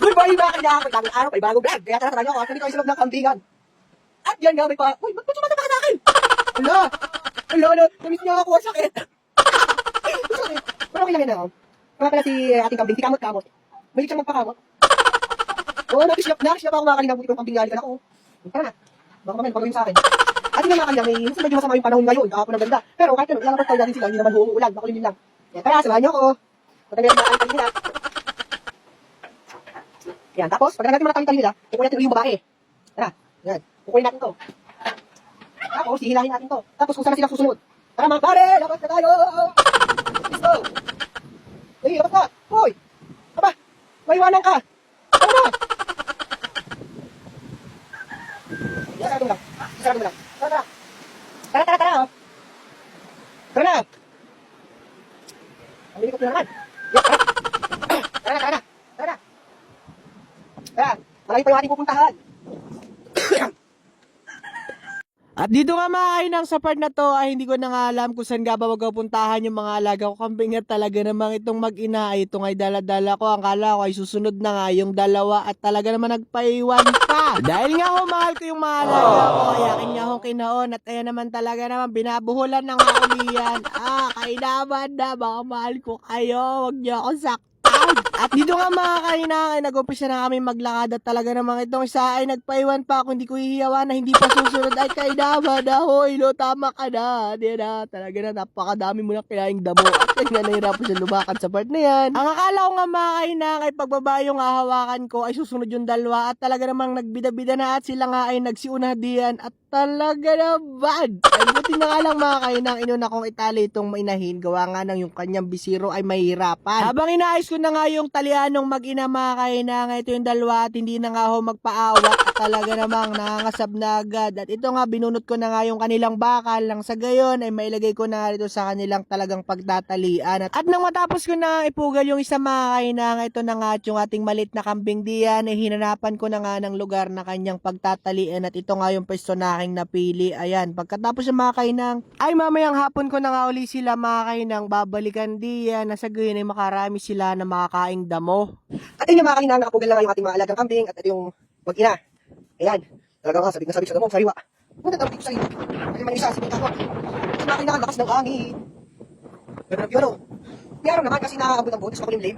Good morning mga kanya. May bagong araw, may bagong vlog. Kaya tara tayo ako. Nandito tayo sa loob ng kambingan. At yan nga may pa... Uy, ba't tumatawa ka sa akin? Hala! Hala, ano? Namiss niya ako. Ang sakit. Sakit. Pero okay lang yan ako. Mga pala si ating kambing, si Kamot-Kamot. Malig siyang magpakamot. Oo, nakis niya pa ako mga kanina. Buti kong kambing nga ako. Tara na. Baka mamaya pagawin sa akin. At yun nga mga kanya, may medyo masama yung panahon ngayon. Kahapon ang ganda. Pero kahit ano, ilang tayo natin sila. Hindi naman uulan. Makulimlim lang. Kaya samahan niyo ako. Patagal na ang kanila. Yan, tapos, pagka natin mga tali-tali nila, kukunin natin yung babae. Tara, yan. Kukunin natin to. Tapos, hihilahin natin to. Tapos, kung saan sila susunod. Tara mga pare, labas na tayo! Let's go! Hey, labas ka! Hoy! Aba, maiwanan ka! Tara na! Yan, sarado mo lang. Sarado mo lang. Tara, tara. Tara, tara, tara. Oh. Tara na! Ang lilikot na naman. Yan, tara. Tara na, tara na. Tara na. Tara, malayo pa yung ating pupuntahan. At dito nga mga kainang sa part na to ay hindi ko na nga alam kung saan nga ba magpupuntahan yung mga alaga ko kambing at talaga namang itong mag-ina ay itong ay dala-dala ko. Ang kala ko ay susunod na nga yung dalawa at talaga naman nagpaiwan pa. Dahil nga ho mahal ko yung mga alaga ko ay akin nga ho kinaon at ayan naman talaga naman binabuhulan ng mga uliyan. Kainaman na baka mahal ko kayo, wag niyo ako saktan. At dito nga mga kainang ay nag-umpisa na kami maglakad at talaga namang itong isa ay nagpaiwan pa ako hindi ko hihiyawan na hindi pa susunod ay kainaman na hoy lo tama ka na. Di na talaga na napakadami mo na kinaing damo at yan nga nahirapan siya lumakad sa part na yan. Ang akala ko nga mga kainang ay pagbaba yung hahawakan ko ay susunod yung dalawa at talaga namang nagbida-bida na at sila nga ay nagsiuna diyan at talaga naman. Ay buti na nga lang mga kainang inuna kong itali itong mainahin gawa nga ng yung kanyang bisiro ay mahirapan. Habang inaayos ko na nga yung talianong mag-ina mga kainang ito yung dalawa at hindi na nga ho magpaawat at talaga namang nangangasab na agad. At ito nga binunot ko na nga yung kanilang bakal lang sa gayon ay mailagay ko na nga dito sa kanilang talagang pagtatalian. At nang matapos ko na nga ipugal yung isa mga kainang ito na nga at yung ating malit na kambing diyan ay hinanapan ko na nga ng lugar na kanyang pagtatalian at ito nga yung pwesto na aking napili. Ayan, pagkatapos ng mga kainang ay mamayang hapon ko na nga uli sila mga kainang babalikan diyan na sa gayon ay makarami sila na makakaing damo. At yun yung mga kanina, nakapugal na nga yung ating mga alagang kambing at ito yung mag-ina. Ayan, talaga nga, sabik na sabik sa damo, sariwa. Punta tawag dito sa iyo. Kasi man isa, sabik ako. At mga kinang lakas ng hangin. Ganda ng piano. May araw naman kasi nakakabot ang butas, makulimlim.